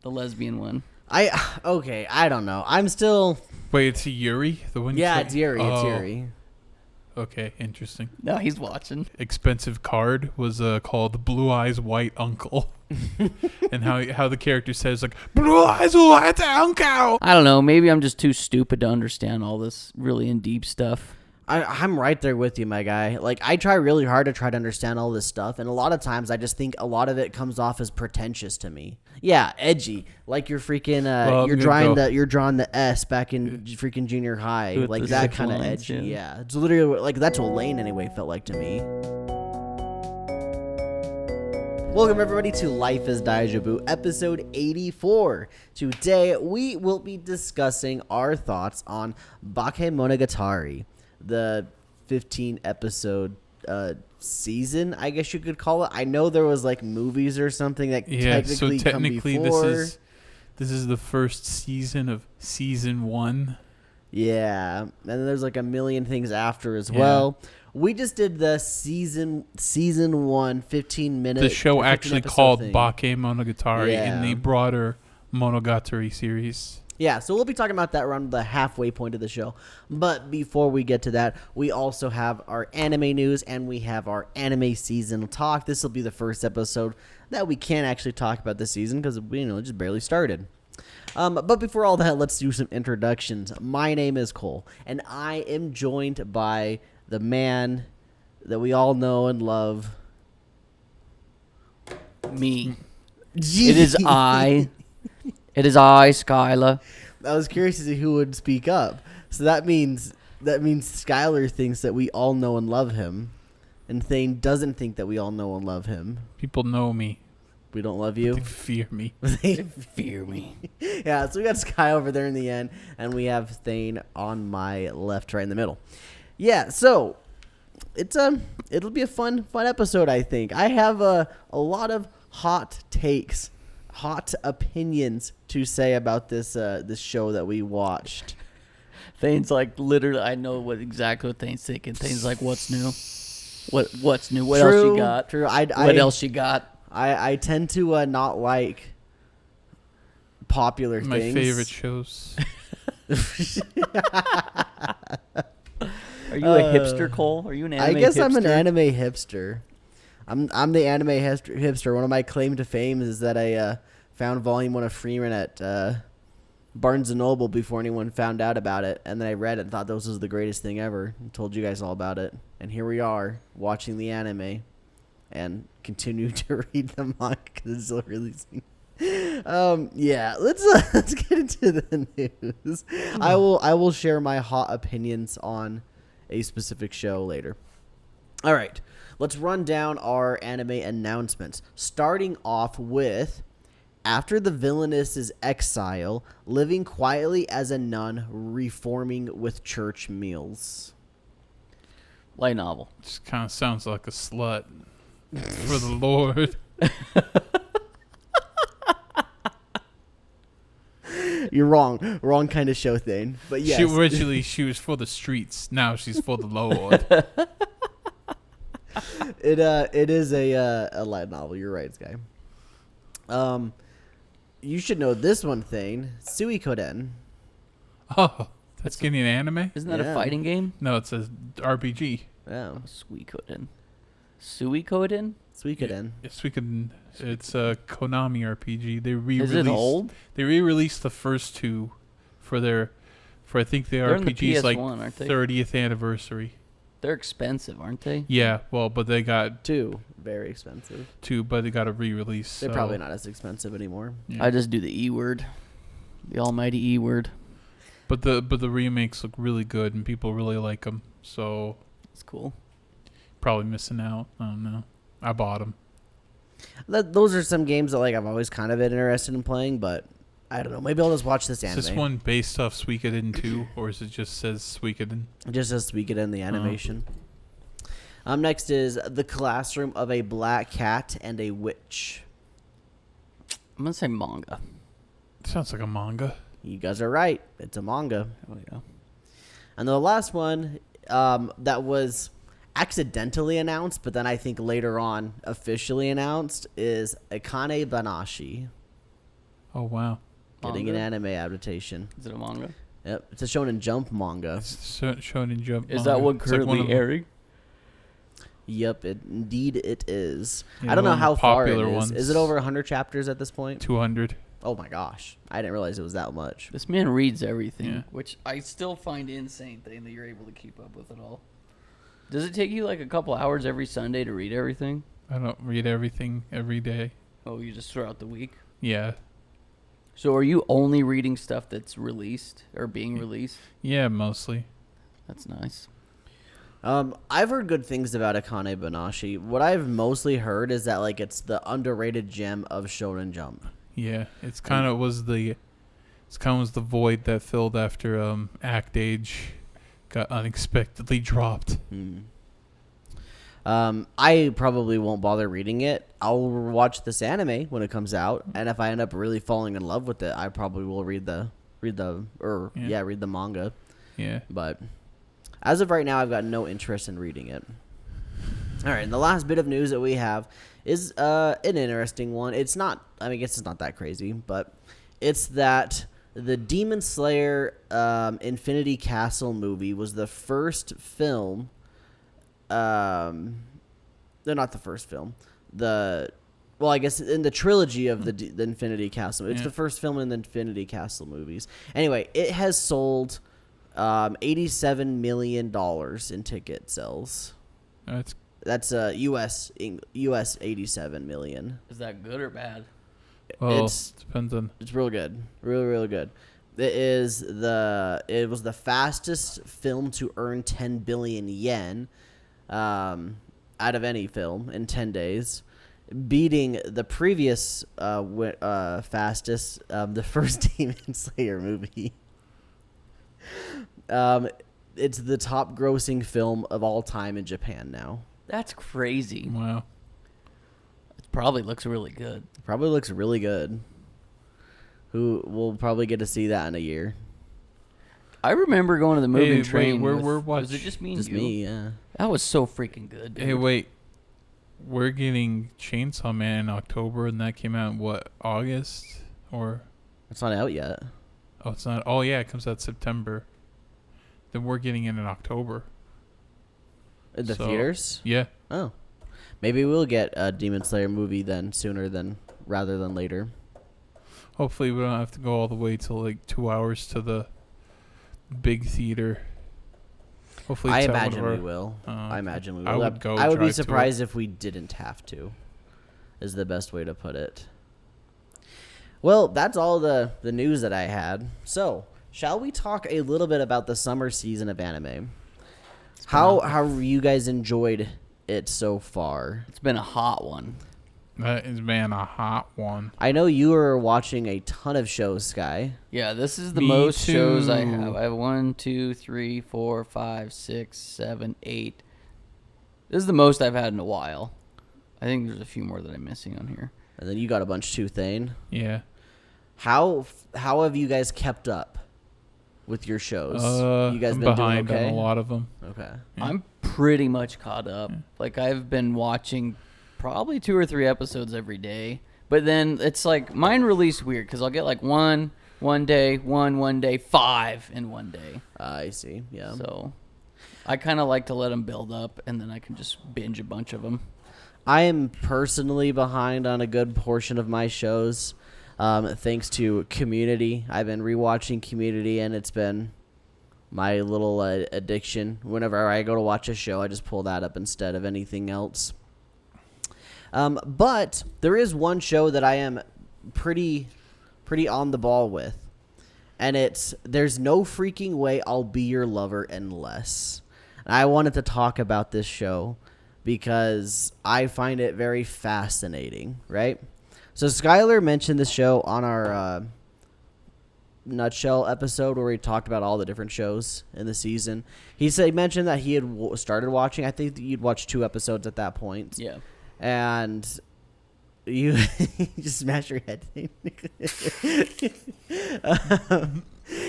The lesbian one. Okay, I don't know. I'm still... Wait, it's Yuri? The one? Yeah, it's Yuri. It's Yuri. Okay, interesting. No, he's watching. Expensive card was called Blue Eyes White Uncle. And how the character says, like, Blue Eyes White Uncle! I don't know. Maybe I'm just too stupid to understand all this really in deep stuff. I'm right there with you, my guy. Like, I try really hard to try to understand all this stuff, and a lot of times I just think a lot of it comes off as pretentious to me. Yeah, edgy. Like you're freaking you're drawing the S back in freaking junior high. With like the that 6 kind of lines, edgy. yeah. Yeah. It's literally like that's what Lane anyway felt like to me. Welcome everybody to Life is Daijoubu, episode 84. Today we will be discussing our thoughts on Bakemonogatari, the 15 episode season, I guess you could call it. I know there was like movies or something that technically come before. This is the first season of season 1. Yeah, and then there's like a million things after as well. We just did the season 1 15-minute. The show actually called Bakemonogatari Yeah. in the broader Monogatari series. Yeah, so we'll be talking about that around the halfway point of the show. But before we get to that, we also have our anime news and we have our anime season talk. This will be the first episode that we can't actually talk about this season because we it just barely started. But before all that, let's do some introductions. My name is Cole, and I am joined by the man that we all know and love. Me. It is I. It is I, Skylar. I was curious to see who would speak up. So that means Skylar thinks that we all know and love him, and Thane doesn't think that we all know and love him. People know me. We don't love you. They fear me. They fear me. Yeah, so we got Sky over there in the end, and we have Thane on my left, right in the middle. Yeah, so it'll be a fun episode, I think. I have a lot of hot takes, hot opinions to say about this show that we watched. Thane's like, literally, I know exactly what Thane's thinking. Thane's like, what's new? What's new? What else you got? True. What else you got? I tend to not like popular My things. favorite shows. Are you a hipster, Cole? Are you an anime hipster? I guess I'm an anime hipster. I'm the anime hipster. One of my claim to fame is that I found Volume 1 of Freeman at Barnes & Noble before anyone found out about it. And then I read it and thought this was the greatest thing ever. And told you guys all about it. And here we are, watching the anime. And continue to read the manga because it's still releasing. Yeah, let's get into the news. I will share my hot opinions on a specific show later. All right, let's run down our anime announcements. Starting off with, after the villainess's exile, living quietly as a nun, reforming with church meals. Light novel. Just kind of sounds like a slut. For the Lord. You're wrong. Wrong kind of show thing. But yes. She was for the streets. Now she's for the Lord. It is a light novel. You're right, Sky. You should know this one thing. Suikoden. Oh, that's getting an anime? Isn't that a fighting game? No, it's a RPG. Oh. Suikoden. Suikoden? Suikoden. Suikoden. It's a Konami RPG. They Is it old? They re-released the first two for I think the They're in the RPG's like PS1, aren't they? 30th anniversary. They're expensive, aren't they? Yeah, well, but they got Two. Very expensive. two, but they got a re-release. They're so, probably not as expensive anymore. yeah. I just do the E word. The almighty E word. But the remakes look really good and people really like them. So It's cool. probably missing out. I don't know. I bought them. Those are some games that like I've always kind of been interested in playing, but I don't know. Maybe I'll just watch this anime. Is this one based off Suikoden 2, or is it just says Suikoden? It just says Suikoden, the animation. Next is The Classroom of a Black Cat and a Witch. I'm going to say manga. Sounds like a manga. You guys are right. It's a manga. Oh, yeah. And the last one that was accidentally announced, but then I think later on officially announced, is Akane Banashi. Oh wow. Getting Manga? an anime adaptation. Is it a manga? Yep, it's a Shonen Jump manga. It's Shonen Jump. Is manga. that what It's like one currently of the- airing? Yep, indeed it is. Yeah, I don't know one of the how far it popular is. ones. Is it over 100 chapters at this point? 200. Oh my gosh, I didn't realize it was that much. This man reads everything, Yeah. which I still find insane thing that you're able to keep up with it all. Does it take you like a couple hours every Sunday to read everything? I don't read everything every day. Oh, you just throughout the week? Yeah. So are you only reading stuff that's released or being released? Yeah, mostly. That's nice. I've heard good things about Akane Banashi. What I've mostly heard is that like it's the underrated gem of Shonen Jump. Yeah, it's kind of was the void that filled after Act Age got unexpectedly dropped. I probably won't bother reading it. I'll watch this anime when it comes out, and if I end up really falling in love with it, I probably will read the manga. Yeah. But as of right now, I've got no interest in reading it. All right, and the last bit of news that we have is an interesting one. It's not, I guess it's not that crazy, but it's that the Demon Slayer Infinity Castle movie was the first film. They're not the first film. I guess in the trilogy of the Infinity Castle. It's the first film in the Infinity Castle movies. Anyway, it has sold $87 million in ticket sales. That's US 87 million. Is that good or bad? Well, It's depends on. It's real good, really good. It was the fastest film to earn 10 billion yen, out of any film in 10 days, beating the previous fastest, the first Demon Slayer movie. It's the top grossing film of all time in Japan now. That's crazy. Wow. It probably looks really good. Probably looks really good. Who will probably get to see that in a year? I remember going to the moving train. we're was it just me and Just you? me, yeah. That was so freaking good, dude. Hey, wait. We're getting Chainsaw Man in October, and that came out in what, August? Or It's not out yet. oh, it's not. Oh yeah, it comes out September. Then we're getting it in October. In the So, theaters? Yeah. Oh. Maybe we'll get a Demon Slayer movie then rather than later. Hopefully, we don't have to go all the way till like 2 hours to the big theater. Hopefully, I it's out imagine whatever- we will. I imagine we will. I would go. I would be drive to it. surprised if we didn't have to. Is the best way to put it. Well, that's all the news that I had. So, shall we talk a little bit about the summer season of anime? How you guys enjoyed it so far? It's been a hot one. That is, man, a hot one. I know you were watching a ton of shows, Sky. Yeah, this is the Me most shows I too. have. I have 1, 2, 3, 4, 5, 6, 7, 8. This is the most I've had in a while. I think there's a few more that I'm missing on here. And then you got a bunch too, Thane. Yeah. How have you guys kept up with your shows? You guys I'm been behind doing okay? on a lot of them. Okay. Yeah. I'm pretty much caught up. Like, I've been watching probably 2 or 3 episodes every day. But then it's like mine release weird because I'll get like one day, 5 in one day. I see. Yeah. So I kind of like to let them build up and then I can just binge a bunch of them. I am personally behind on a good portion of my shows, thanks to Community. I've been rewatching Community, and it's been my little addiction. Whenever I go to watch a show, I just pull that up instead of anything else. But there is one show that I am pretty on the ball with, and it's There's No Freaking Way I'll Be Your Lover Unless. And I wanted to talk about this show because I find it very fascinating, right? So Skylar mentioned this show on our Nutshell episode where we talked about all the different shows in the season. He mentioned that he had started watching. I think you'd watched 2 episodes at that point. Yeah. And you just smash your head.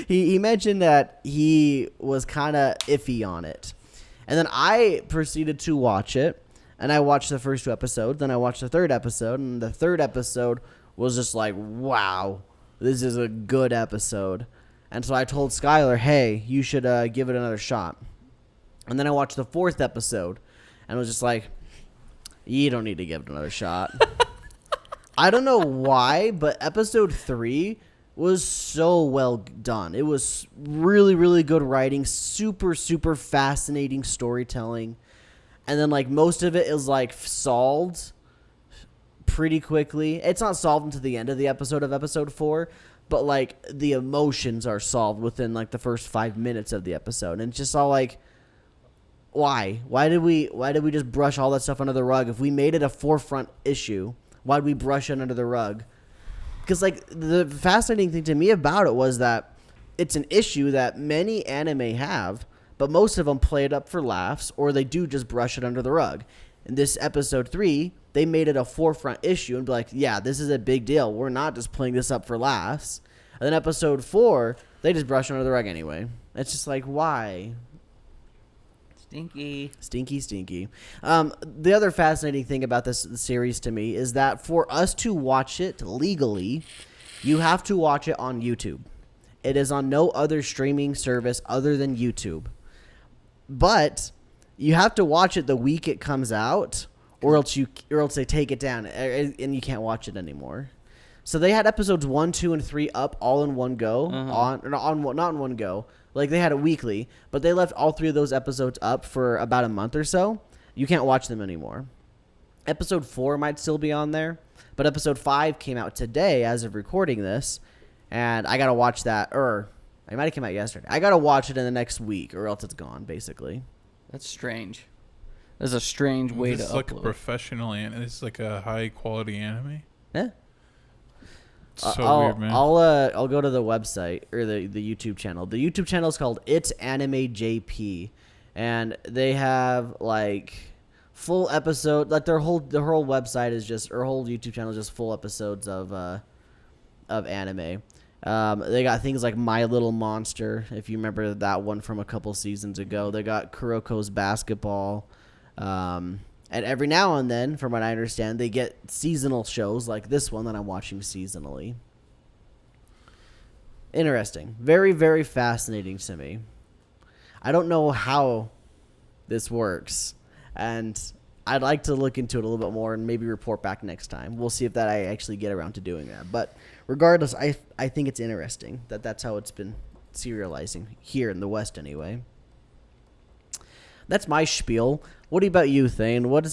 He mentioned that he was kind of iffy on it. And then I proceeded to watch it. And I watched the first 2 episodes. Then I watched the 3rd episode. And the 3rd episode was just like, wow. This is a good episode. And so I told Skylar, hey, you should give it another shot. And then I watched the 4th episode and was just like, you don't need to give it another shot. I don't know why, but episode 3 was so well done. It was really, really good writing, super, super fascinating storytelling. And then, like, most of it is, like, solved pretty quickly. It's not solved until the end of the episode of episode 4, but, like, the emotions are solved within, like, the first 5 minutes of the episode. And it's just all, like, why? Why did we just brush all that stuff under the rug? If we made it a forefront issue, why'd we brush it under the rug? Because, like, the fascinating thing to me about it was that it's an issue that many anime have, but most of them play it up for laughs, or they do just brush it under the rug. In this episode 3, they made it a forefront issue and be like, yeah, this is a big deal. We're not just playing this up for laughs. And then episode 4, they just brush it under the rug anyway. It's just like, why? Stinky. Stinky. The other fascinating thing about this series to me is that for us to watch it legally, you have to watch it on YouTube. It is on no other streaming service other than YouTube. But you have to watch it the week it comes out, or else they take it down and you can't watch it anymore. So they had episodes 1, 2, and 3 up all in one go. Not in one go. Like, they had it weekly, but they left all 3 of those episodes up for about a month or so. You can't watch them anymore. Episode 4 might still be on there, but episode 5 came out today as of recording this, and I gotta watch that, or it might have came out yesterday. I gotta watch it in the next week, or else it's gone, basically. That's strange. That's a strange way to upload. This is like a professional anime. This is like a high-quality anime. Yeah. Weird, man. I'll go to the website or the YouTube channel. The YouTube channel is called It's Anime JP, and they have like full episode. Like their whole website is just, or whole YouTube channel is just full episodes of anime. They got things like My Little Monster, if you remember that one from a couple seasons ago. They got Kuroko's Basketball. And every now and then, from what I understand, they get seasonal shows like this one that I'm watching seasonally. Interesting. Very, very fascinating to me. I don't know how this works, and I'd like to look into it a little bit more and maybe report back next time. We'll see if that I actually get around to doing that. But regardless, I think it's interesting that that's how it's been serializing here in the West anyway. That's my spiel. What about you, Thane? What do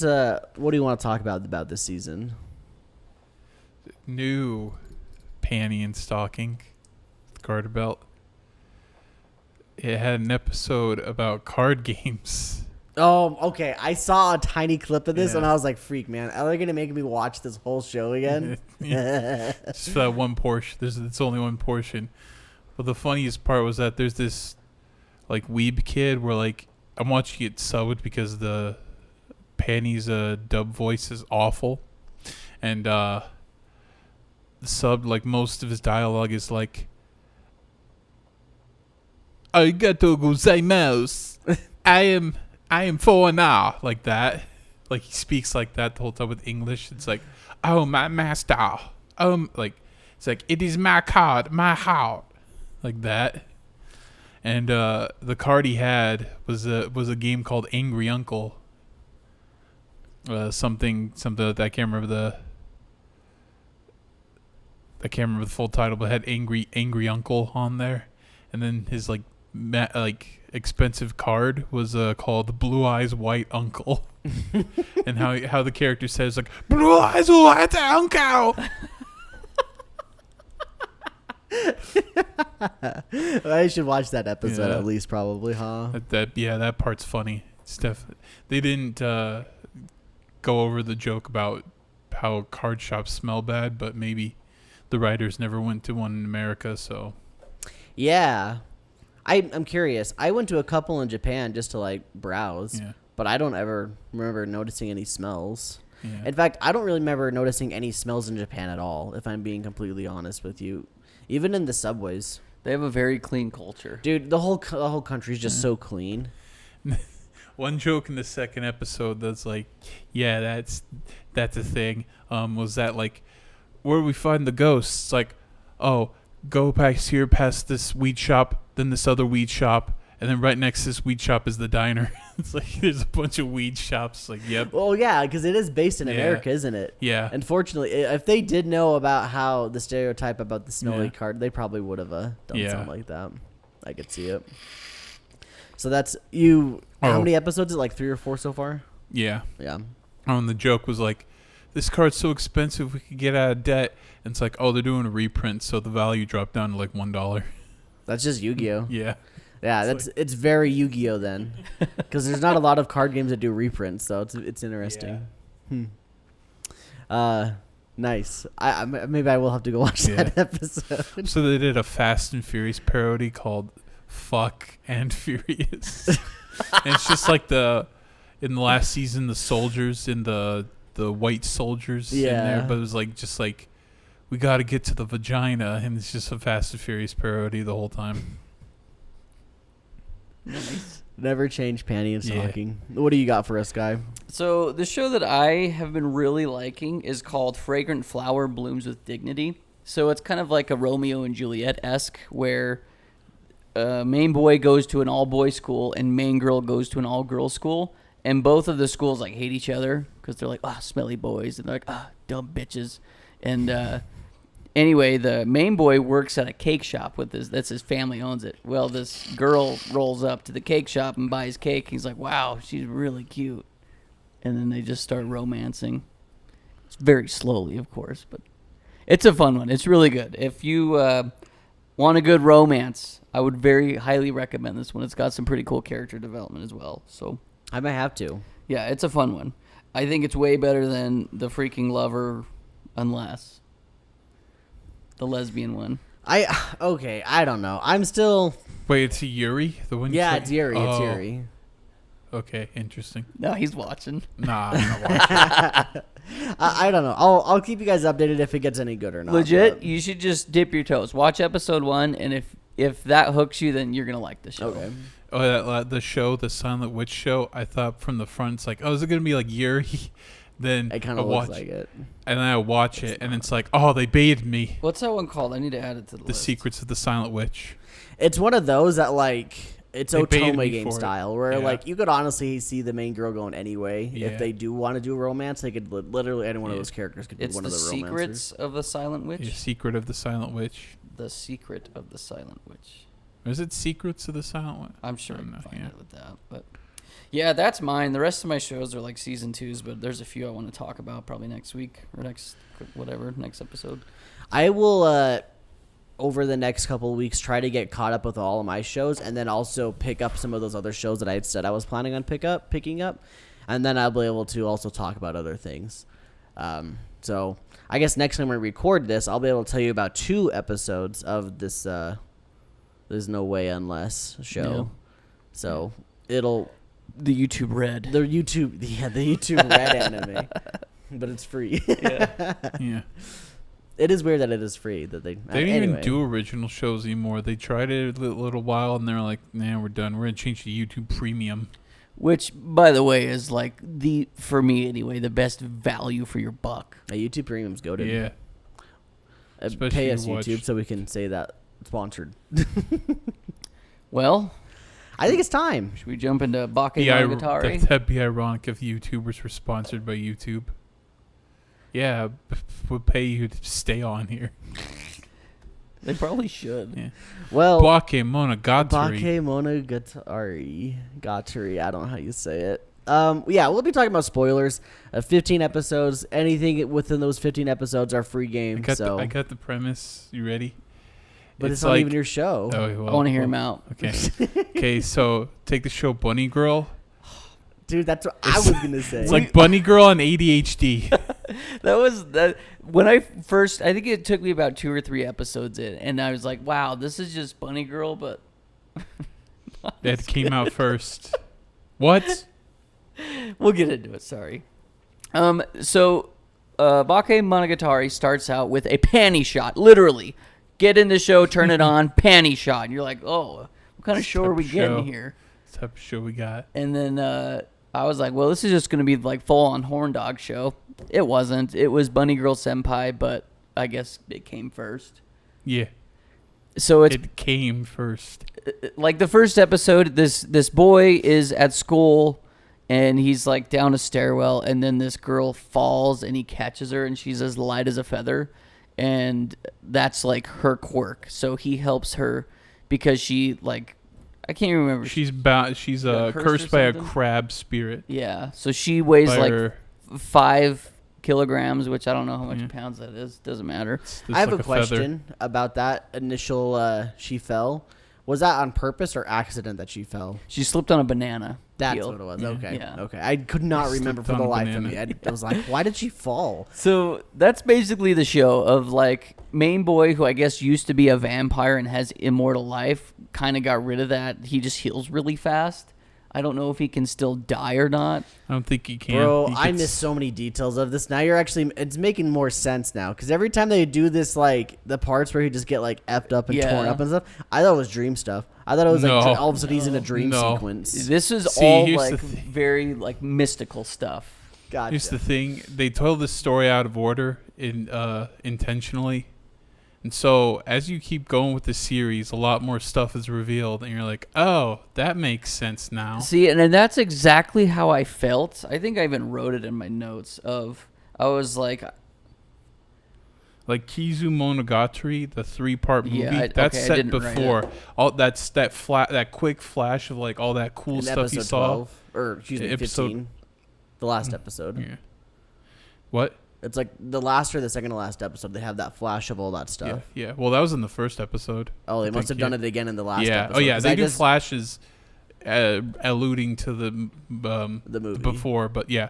you want to talk about this season? New panty and stocking, garter belt. It had an episode about card games. Oh, okay. I saw a tiny clip of this, Yeah. and I was like, freak, man. Are they going to make me watch this whole show again? Just for that one portion. It's only one portion. But the funniest part was that there's this, like, weeb kid where, like, I'm watching it subbed because the Panty's dub voice is awful. And the sub, like, most of his dialogue is like, Arigatou gozaimasu. I am for now. Like that. Like, he speaks like that the whole time with English. It's like, oh, my master. Like, it's like, it is my card, my heart. Like that. And the card he had was a game called Angry Uncle. Something that I can't remember the full title, but it had Angry Uncle on there. And then his like expensive card was called Blue Eyes White Uncle. And how the character says like Blue Eyes White Uncle. I should watch that episode at least, probably, huh? That part's funny. They didn't go over the joke about how card shops smell bad, but maybe the writers never went to one in America, so. Yeah. I'm curious. I went to a couple in Japan just to like browse, but I don't ever remember noticing any smells. Yeah. In fact, I don't really remember noticing any smells in Japan at all, if I'm being completely honest with you. Even in the subways. They have a very clean culture. Dude, the whole country is just so clean. One joke in the second episode that's like, yeah, that's a thing, was that like, where do we find the ghosts? It's like, oh, go past here, past this weed shop, then this other weed shop, and then right next to this weed shop is the diner. It's like there's a bunch of weed shops. Like, yep. Well, yeah, because it is based in America, isn't it? Yeah. Unfortunately, if they did know about how the stereotype about the smelly card, they probably would have done something like that. I could see it. So that's you. How many episodes? Is it like 3 or 4 so far? Yeah. Yeah. Oh, and the joke was like, this card's so expensive we could get out of debt. And it's like, oh, they're doing a reprint, so the value dropped down to like $1. That's just Yu-Gi-Oh. Yeah. Yeah, it's very Yu-Gi-Oh then, because there's not a lot of card games that do reprints, so it's interesting. Nice. I maybe I will have to go watch that episode. So they did a Fast and Furious parody called "Fuck and Furious," and it's just like in the last season the soldiers in the white soldiers in there, but it was like just like we got to get to the vagina, and it's just a Fast and Furious parody the whole time. Nice. Never change panty and stocking. What do you got for us, Guy? So the show that I have been really liking is called Fragrant Flower Blooms with Dignity. So it's kind of like a Romeo and Juliet-esque, where main boy goes to an all-boy school and main girl goes to an all-girl school, and both of the schools like hate each other because they're like, smelly boys, and they're like, dumb bitches. And anyway, the main boy works at a cake shop that's his family owns it. Well, this girl rolls up to the cake shop and buys cake. He's like, wow, she's really cute. And then they just start romancing. It's very slowly, of course, but it's a fun one. It's really good. If you want a good romance, I would very highly recommend this one. It's got some pretty cool character development as well. So I might have to. Yeah, it's a fun one. I think it's way better than The Freaking Lover, unless the lesbian one. I don't know. I'm still. Wait, it's Yuri, the one. Yeah, it's Yuri. Oh. It's Yuri. Okay, interesting. No, he's watching. Nah, I'm not watching. I don't know. I'll keep you guys updated if it gets any good or not. Legit, you should just dip your toes. Watch episode 1, and if that hooks you, then you're gonna like the show. Okay. Oh, the show, the Silent Witch show. I thought from the front, it's like, oh, is it gonna be like Yuri? Then it kind of looks like it. And then I watch it, and it's like, oh, they baited me. What's that one called? I need to add it to the list. The Secrets of the Silent Witch. It's one of those that like it's They baited Otome me game for it. style, where Yeah. like you could honestly see the main girl going anyway. Yeah. If they do want to do a romance, they could literally any one of those characters could It's be one the of the Secrets of the Silent Witch. The Secret of the Silent Witch. The Secret of the Silent Witch. Or is it Secrets of the Silent Witch? I'm sure I don't can know, find yeah. it with that. But yeah, that's mine. The rest of my shows are like season 2s, but there's a few I want to talk about probably next week or next episode. I will over the next couple of weeks try to get caught up with all of my shows, and then also pick up some of those other shows that I had said I was planning on picking up, and then I'll be able to also talk about other things. So I guess next time we record this, I'll be able to tell you about 2 episodes of this There's No Way Unless show. Yeah. So it'll The YouTube Red. the YouTube Red anime, but it's free. Yeah. It is weird that it is free. That they They don't even do original shows anymore. They tried it a little while, and they're like, nah, we're done. We're going to change to YouTube Premium. Which, by the way, is like for me anyway, the best value for your buck. YouTube Premium's goated. Yeah. Especially Pay us you watch- YouTube so we can say that sponsored. Oh. Well, I think it's time. should we jump into Bakemonogatari? That'd be ironic if YouTubers were sponsored by YouTube. Yeah, we'll pay you to stay on here. They probably should. Yeah. Well, Bakemonogatari. Gatari. I don't know how you say it. Yeah, we'll be talking about spoilers. 15 episodes. Anything within those 15 episodes are free games. I got the premise. You ready? But it's not even your show. Oh, well, I want to hear him out. Okay. Okay, so take the show Bunny Girl. Dude, that's what I was going to say. It's like Bunny Girl on ADHD. That when I first, I think it took me about 2 or 3 episodes in, and I was like, wow, this is just Bunny Girl, but That came out first. What? we'll get into it. Sorry. So Bakemonogatari starts out with a panty shot, literally. Get in the show, turn it on, panty shot. And you're like, oh, what kind of show are we getting here? What type of show we got? And then I was like, well, this is just going to be like full-on horn dog show. It wasn't. It was Bunny Girl Senpai, but I guess it came first. Yeah. So It came first. like the first episode, this boy is at school and he's like down a stairwell, and then this girl falls and he catches her and she's as light as a feather, and that's like her quirk. So he helps her because she like, I can't even remember. She's cursed by a crab spirit. Yeah. So she weighs By like her- 5 kilograms, which I don't know how much pounds that is. Doesn't matter. It's I have like a question about that initial she fell. Was that on purpose or accident that she fell? She slipped on a banana. That's peel. what it was. Yeah. Okay. Yeah. Okay. I could not remember for Slipped the on a life of me. banana. I was like, why did she fall? So that's basically the show of like main boy who I guess used to be a vampire and has immortal life, kind of got rid of that. He just heals really fast. I don't know if he can still die or not. I don't think he can. Bro, He I gets- missed so many details of this. Now it's making more sense now. Because every time they do this, like, the parts where he just get, like, effed up and torn Yeah. up and stuff, I thought it was dream stuff. I thought it was, like, No. all of a sudden he's in a dream No. sequence. This is See, all here's like the thing. very like mystical stuff. Gotcha. Here's the thing: they told the story out of order intentionally, and so as you keep going with the series, a lot more stuff is revealed, and you're like, "Oh, that makes sense now." See, and that's exactly how I felt. I think I even wrote it in my notes of I was like, Like Kizumonogatari, the 3-part movie, Yeah, that's okay, I set didn't write before. All that's that quick flash of like all that cool in stuff episode you saw. 12, or, excuse me, Episode- 15. The last episode. Yeah. What? It's like the last or the second to last episode. They have that flash of all that Yeah, stuff. yeah. Well, that was in the first episode. Oh, they I must have think, done yeah. it again in the last Yeah. episode. Oh, yeah. 'cause They I do just- flashes, alluding to the movie. before, but yeah,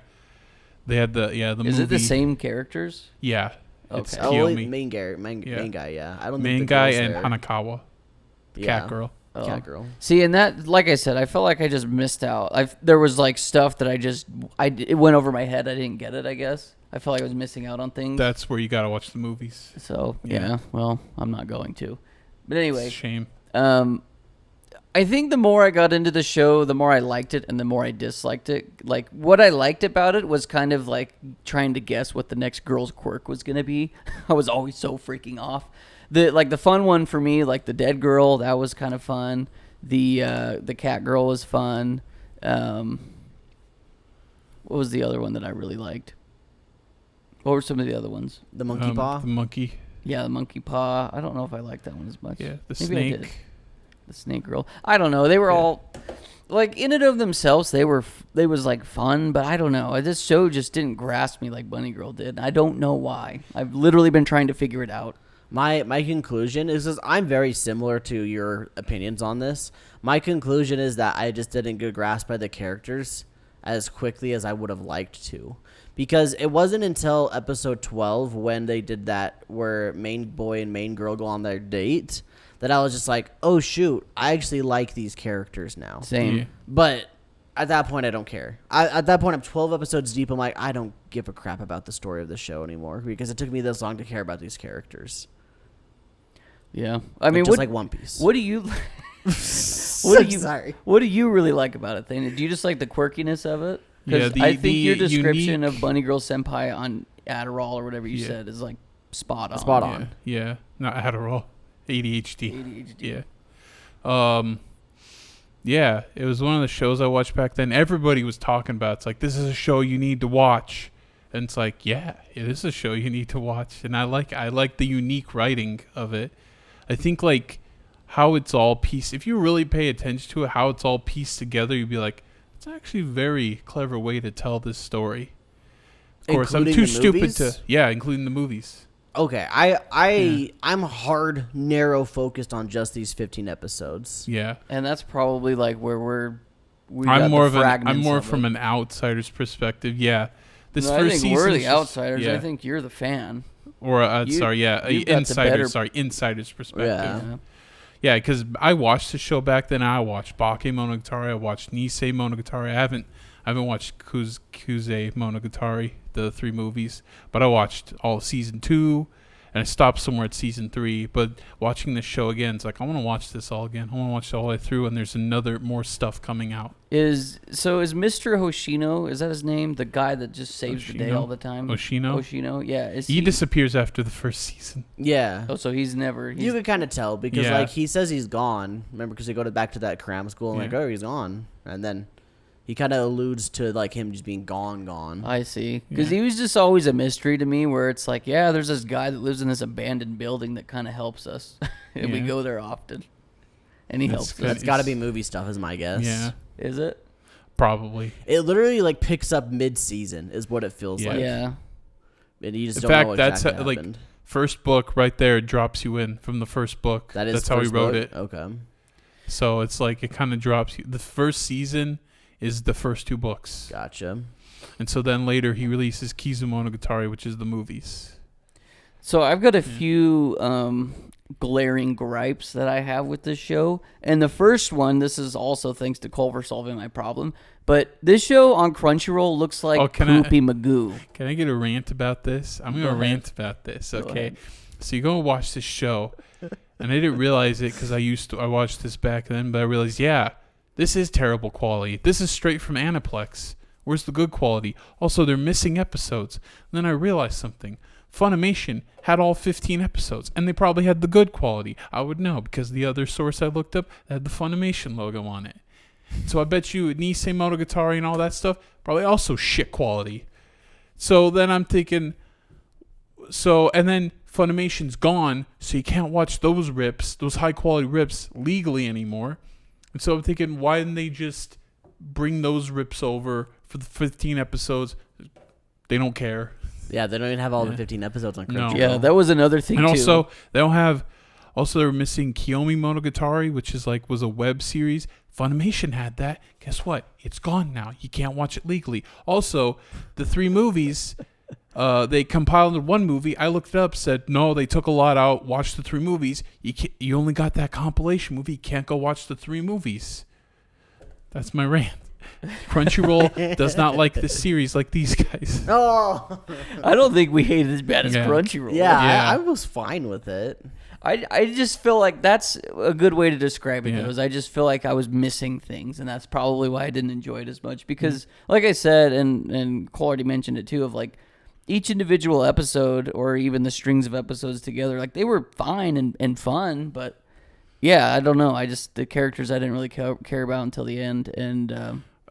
they had the movie. is it the same characters? Yeah. It's Okay. Oh, well, Kiyomi, main guy, yeah. I don't main think the guy, girl's and there. Hanakawa, the Yeah. cat girl. Oh. Cat girl. See, and that, like I said, I felt like I just missed out. There was like stuff that it went over my head. I didn't get it. I guess I felt like I was missing out on things. That's where you gotta watch the movies. So Yeah. yeah, well, I'm not going to. But It's anyway, a shame. I think the more I got into the show, the more I liked it and the more I disliked it. Like, what I liked about it was kind of like trying to guess what the next girl's quirk was going to be. I was always so freaking off. The fun one for me, like the dead girl, that was kind of fun. The cat girl was fun. What was the other one that I really liked? What were some of the other ones? The monkey paw. The monkey. Yeah, the monkey paw. I don't know if I liked that one as much. Yeah. The Maybe I did. snake. The snake girl. I don't know. They were Yeah. all like in and of themselves. They was like fun, but I don't know. This show just didn't grasp me like Bunny Girl did. I don't know why. I've literally been trying to figure it out. My conclusion is I'm very similar to your opinions on this. My conclusion is that I just didn't get grasped by the characters as quickly as I would have liked to. Because it wasn't until episode 12 when they did that where main boy and main girl go on their date that I was just like, oh shoot, I actually like these characters now. Same. Yeah. But at that point, I don't care. At that point, I'm 12 episodes deep. I'm like, I don't give a crap about the story of the show anymore because it took me this long to care about these characters. Yeah. I mean, just like One Piece. what do you? So sorry. What do you really like about it, Thane? Do you just like the quirkiness of it? 'Cause Yeah, I think your the description unique- of Bunny Girl Senpai on Adderall or whatever you Yeah. said is like spot on. Spot on. Yeah. Not Adderall. ADHD. ADHD. Yeah. Yeah, it was one of the shows I watched back then. Everybody was talking about. It's like, this is a show you need to watch. And it's like, yeah, it is a show you need to watch. And I like the unique writing of it. I think like how it's all pieced. If you really pay attention to it, how it's all pieced together, you'd be like, it's actually a very clever way to tell this story. Of course, Including I'm too the stupid movies? to. Yeah, including the movies. Okay, I'm hard, narrow focused on just these 15 episodes. Yeah. And that's probably like where we I'm got more the I'm more fragments of from it. an outsider's perspective. Yeah, this No, first I think season we're is the just- outsiders. yeah. I think you're the fan. Or You- sorry, yeah, you got the insider. better- Sorry, insider's perspective. Yeah. Yeah, because I watched the show back then. I watched Bakemonogatari. I watched Nisei Monogatari. I haven't watched Kusei Monogatari, the 3 movies, but I watched all of season 2, And I stopped somewhere at season 3. But watching this show again, it's like I want to watch this all again. I want to watch it all the way through. And there's more stuff coming out. Is Mr. Hoshino, is that his name? The guy that just saves the day all the time? Hoshino, yeah. He disappears after the first season. Yeah. Oh, so he's never... You can kind of tell because, like, he says he's gone. Remember, because they go back to that cram school and like, oh, he's gone. And then he kind of alludes to, like, him just being gone. I see. Because he was just always a mystery to me where it's like, yeah, there's this guy that lives in this abandoned building that kind of helps us. And we go there often. And he helps us. That's got to be movie stuff is my guess. Yeah. Is it? Probably. It literally, like, picks up mid-season is what it feels like. Yeah. And you just in don't fact, know what that's exactly like happened. first book right there drops you in from the first book. That's how he wrote it. Okay. So it's like it kind of drops you. The first season is the first 2 books. Gotcha. And so then later he releases Kizumonogatari, which is the movies. So I've got a few glaring gripes that I have with this show. And the first one, this is also thanks to Culver solving my problem, but this show on Crunchyroll looks like Poopy Magoo. Can I get a rant about this? I'm going to rant about this, okay? So you go and watch this show, and I didn't realize it because I watched this back then, but I realized, this is terrible quality. This is straight from Aniplex. Where's the good quality? Also, they're missing episodes. And then I realized something. Funimation had all 15 episodes, and they probably had the good quality. I would know because the other source I looked up had the Funimation logo on it. So I bet you Nisei Monogatari and all that stuff probably also shit quality. So then I'm thinking, and then Funimation's gone, so you can't watch those high quality rips legally anymore. And so I'm thinking, why didn't they just bring those rips over for the 15 episodes? They don't care. Yeah, they don't even have all the 15 episodes on Crunchyroll. No. Yeah, that was another thing, and too. Also, they don't have... Also, they were missing Kiyomi Monogatari, which was a web series. Funimation had that. Guess what? It's gone now. You can't watch it legally. Also, the 3 movies, they compiled into 1 movie. I looked it up, said, no, they took a lot out. Watch the 3 movies. You only got that compilation movie. You can't go watch the 3 movies. That's my rant. Crunchyroll does not like this series like these guys. Oh, I don't think we hate it as bad as Crunchyroll. Yeah. I was fine with it. I just feel like that's a good way to describe it. Is I just feel like I was missing things, and that's probably why I didn't enjoy it as much. Because, like I said, and Cole already mentioned it too, of like each individual episode or even the strings of episodes together, like they were fine and fun, but yeah, I don't know. The characters I didn't really care about until the end, and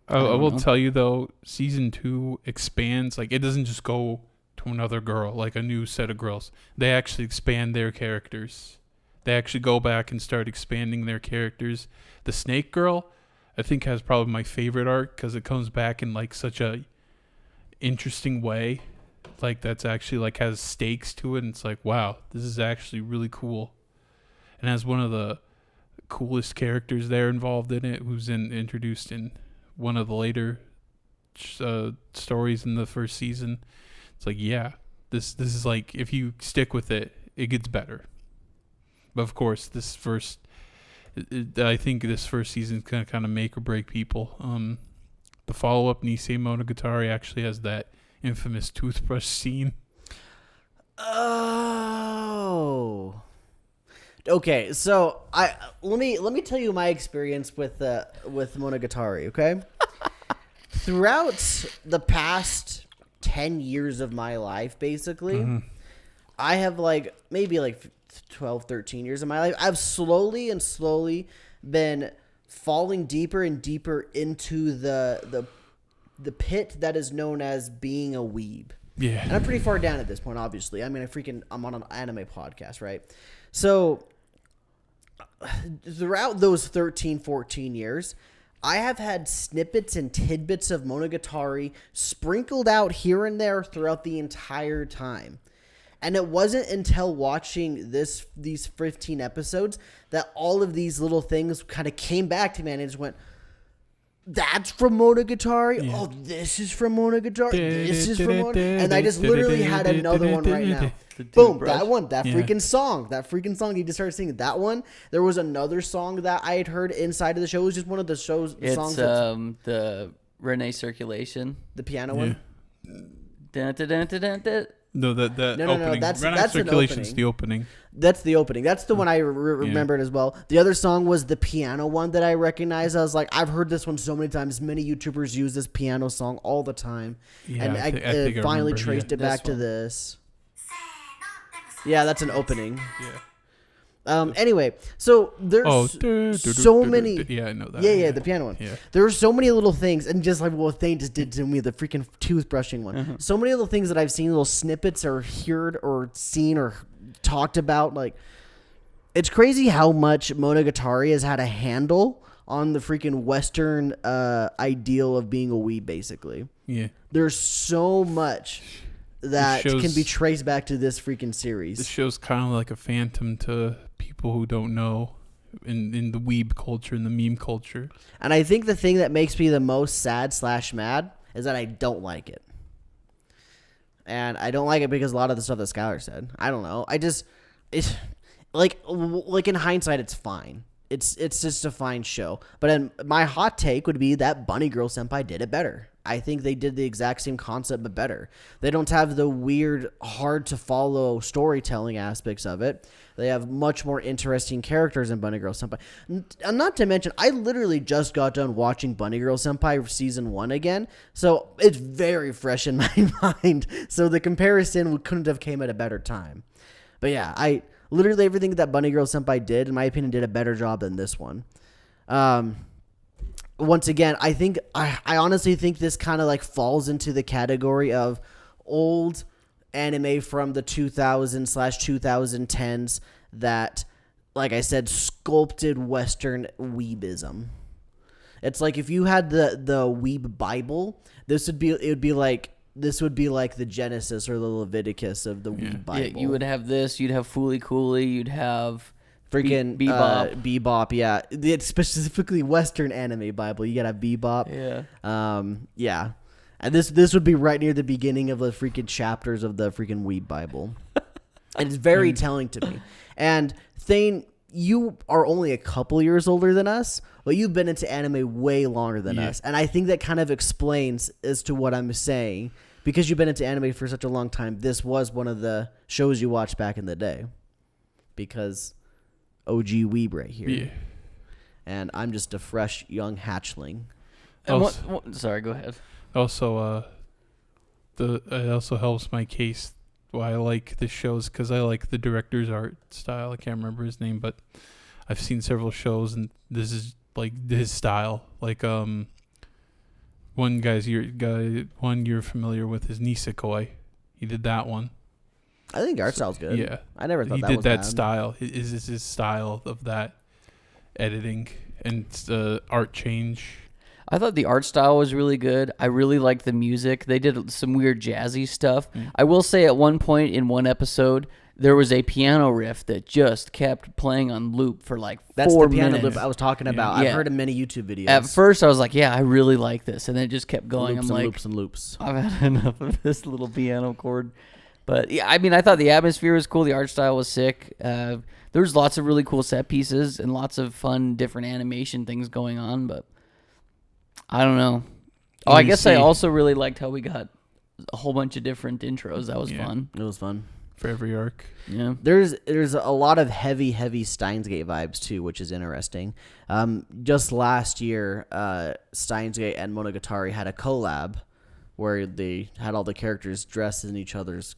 I will tell you though, season 2 expands. Like it doesn't just go to another girl, like a new set of girls. They actually expand their characters. They actually go back and start expanding their characters. The Snake Girl, I think, has probably my favorite arc because it comes back in like such a interesting way. Like that's actually like has stakes to it, and it's like, wow, this is actually really cool. And has one of the coolest characters there involved in it, who's introduced in one of the later stories in the first season. It's like, this is like, if you stick with it, it gets better. But of course, I think this first season is going to kind of make or break people. The follow-up, Nisei Monogatari, actually has that infamous toothbrush scene. Oh. Okay, so let me tell you my experience with Monogatari, okay? Throughout the past 10 years of my life, basically, I have maybe 12, 13 years of my life, I've slowly been falling deeper and deeper into the pit that is known as being a weeb. Yeah. And I'm pretty far down at this point, obviously. I mean, I'm on an anime podcast, right? So throughout those 13, 14 years, I have had snippets and tidbits of Monogatari sprinkled out here and there throughout the entire time. And it wasn't until watching these 15 episodes that all of these little things kind of came back to me, and I just went, that's from Monogatari? Yeah. Oh, this is from Monogatari? This is from Monogatari? And I just literally had another one right now. Boom, that one, that freaking song you just started singing. That one, there was another song that I had heard inside of the show. It was just one of the songs. It's the Renee Circulation. The piano one? Dun, dun, dun, dun, dun, dun. No, the opening. That's Red Eye an Circulation's opening. the opening. That's the opening. That's the one I remembered as well. The other song was the piano one that I recognized. I was like, I've heard this one so many times. Many YouTubers use this piano song all the time. Yeah, And I think I finally remember, traced it back to this. Yeah, that's an opening. Yeah. Anyway, so there's so many. Yeah, I know that. Yeah, the piano one. Yeah. There are so many little things, and just like what Thane just did to me, the freaking toothbrushing one. So many little things that I've seen, little snippets or heard or seen or talked about. Like, it's crazy how much Monogatari has had a handle on the freaking Western ideal of being a weeb, basically. Yeah. There's so much that shows- can be traced back to this freaking series. This show's kind of like a phantom to people who don't know in the weeb culture, in the meme culture. And I think the thing that makes me the most sad/mad is that I don't like it. And I don't like it because a lot of the stuff that Skylar said. I don't know. It's like in hindsight, it's fine. It's just a fine show. But my hot take would be that Bunny Girl Senpai did it better. I think they did the exact same concept, but better. They don't have the weird, hard-to-follow storytelling aspects of it. They have much more interesting characters in Bunny Girl Senpai. And not to mention, I literally just got done watching Bunny Girl Senpai Season 1 again, so it's very fresh in my mind. So the comparison couldn't have came at a better time. But yeah, literally everything that Bunny Girl Senpai did, in my opinion, did a better job than this one. Once again, I honestly think this kind of like falls into the category of old anime from the 2000s/2010s that, like I said, sculpted Western weebism. It's like if you had the weeb Bible, this would be like the Genesis or the Leviticus of the weeb Bible. Yeah, you would have this. You'd have Fooly Cooly. You'd have freaking Bebop. Bebop, yeah. It's specifically Western anime Bible. You gotta have Bebop. Yeah. Yeah. And this would be right near the beginning of the freaking chapters of the freaking Weeb Bible. And it's very telling to me. And Thane, you are only a couple years older than us, but you've been into anime way longer than us. And I think that kind of explains as to what I'm saying. Because you've been into anime for such a long time, this was one of the shows you watched back in the day. Because OG weeb right here. Yeah. And I'm just a fresh young hatchling. And sorry, go ahead. Also, it also helps my case why I like the shows, because I like the director's art style. I can't remember his name, but I've seen several shows, and this is like his style. Like one you're familiar with is Nisekoi. He did that one. I think art style's good. Yeah, I never thought he that did was that bad. style. Is his style of that editing and the art change. I thought the art style was really good. I really liked the music. They did some weird jazzy stuff. I will say at one point in one episode, there was a piano riff that just kept playing on loop for like 4 minutes. That's the piano loop I was talking about. Yeah. I've heard in many YouTube videos. At first, I was like, yeah, I really like this. And then it just kept going. loops I'm and like, loops and loops. I've had enough of this little piano chord. But yeah, I mean, I thought the atmosphere was cool. The art style was sick. There was lots of really cool set pieces and lots of fun, different animation things going on. But I don't know. Oh, I guess I also really liked how we got a whole bunch of different intros. That was fun. It was fun. For every arc. Yeah. There's a lot of heavy Steins Gate vibes too, which is interesting. Just last year, Steins Gate and Monogatari had a collab where they had all the characters dressed in each other's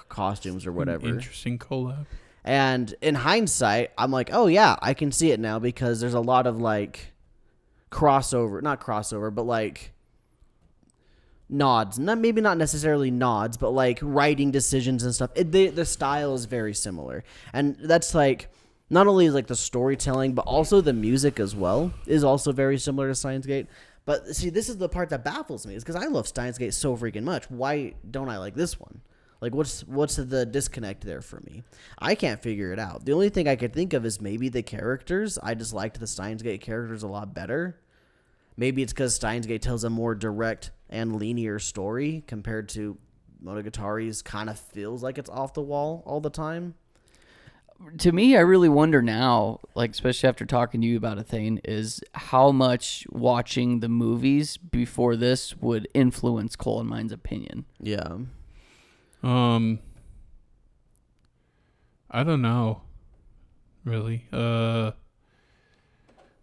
costumes or whatever. Interesting collab. And in hindsight, I'm like, oh yeah, I can see it now because there's a lot of like not crossover, but like nods. Maybe not necessarily nods, but like writing decisions and stuff. The style is very similar. And that's like, not only is like the storytelling, but also the music as well is also very similar to Steins Gate. But see, this is the part that baffles me, is because I love Steins Gate so freaking much. Why don't I like this one? Like, what's the disconnect there for me? I can't figure it out. The only thing I could think of is maybe the characters. I just liked the Steins Gate characters a lot better. Maybe it's because Steins Gate tells a more direct and linear story compared to Monogatari's kind of feels like it's off the wall all the time. To me, I really wonder now, like especially after talking to you about a thing, is how much watching the movies before this would influence Cole and mine's opinion. Yeah. I don't know. Really.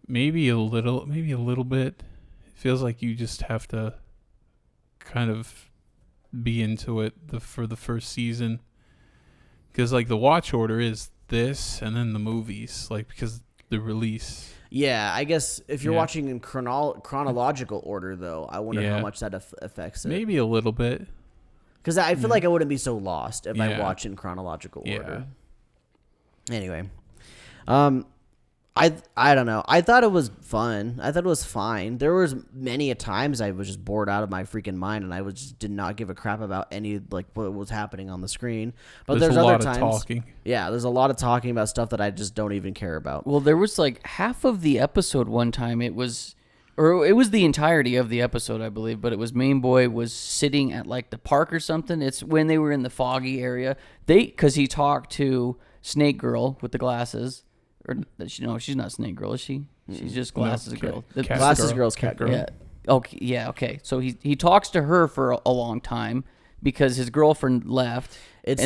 Maybe a little bit. It feels like you just have to kind of be into it for the first season. Because, like, the watch order is this and then the movies, like, because the release. Yeah, I guess if you're watching in chronological order, though, I wonder how much that affects it. Maybe a little bit. Because I feel like I wouldn't be so lost if I watch in chronological order. Anyway, I don't know. I thought it was fun. I thought it was fine. There was many a times I was just bored out of my freaking mind, and I did not give a crap about any like what was happening on the screen. But there's other times. Talking. Yeah, there's a lot of talking about stuff that I just don't even care about. Well, there was like half of the episode one time. It was the entirety of the episode, I believe. But it was Main Boy was sitting at like the park or something. It's when they were in the foggy area. Because he talked to Snake Girl with the glasses. Or no, she's not Snake Girl, is she? She's just Glasses Girl. Glasses Girl's Cat Girl. Yeah. Okay. Yeah. Okay. So he talks to her for a long time because his girlfriend left. It's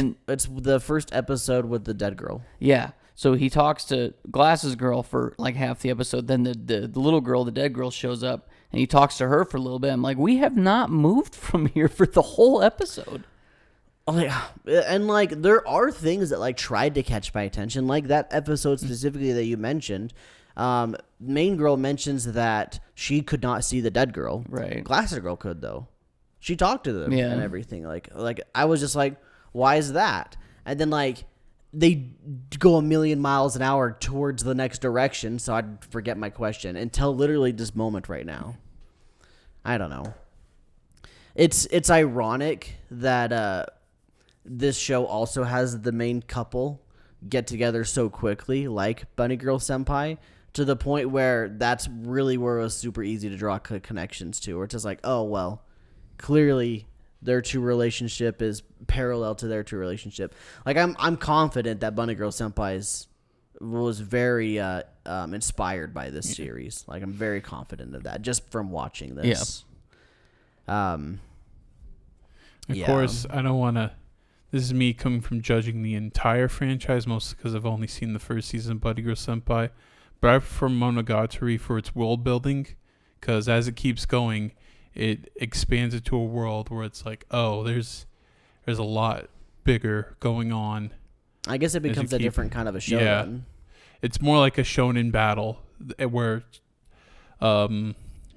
the first episode with the dead girl. Yeah. So he talks to Glasses Girl for like half the episode. Then the little girl, the dead girl, shows up and he talks to her for a little bit. I'm like, we have not moved from here for the whole episode. And like there are things that like tried to catch my attention, like that episode specifically that you mentioned. Main girl mentions that she could not see the dead girl. Right. Glasses Girl could though. She talked to them and everything. Like I was just like, why is that? And then like they go a million miles an hour towards the next direction, so I'd forget my question until literally this moment right now. I don't know. It's ironic that this show also has the main couple get together so quickly, like Bunny Girl Senpai, to the point where that's really where it was super easy to draw connections to. Where it's just like, oh, well, clearly their true relationship is parallel to their true relationship. Like, I'm confident that Bunny Girl Senpai was very inspired by this series. Like, I'm very confident of that just from watching this. Yeah. Of course, I don't want to... This is me coming from judging the entire franchise, mostly because I've only seen the first season of Bunny Girl Senpai. But I prefer Monogatari for its world building, because as it keeps going, it expands it to a world where it's like, oh, there's a lot bigger going on. I guess it becomes a different kind of a show. Yeah, then. It's more like a shonen battle, where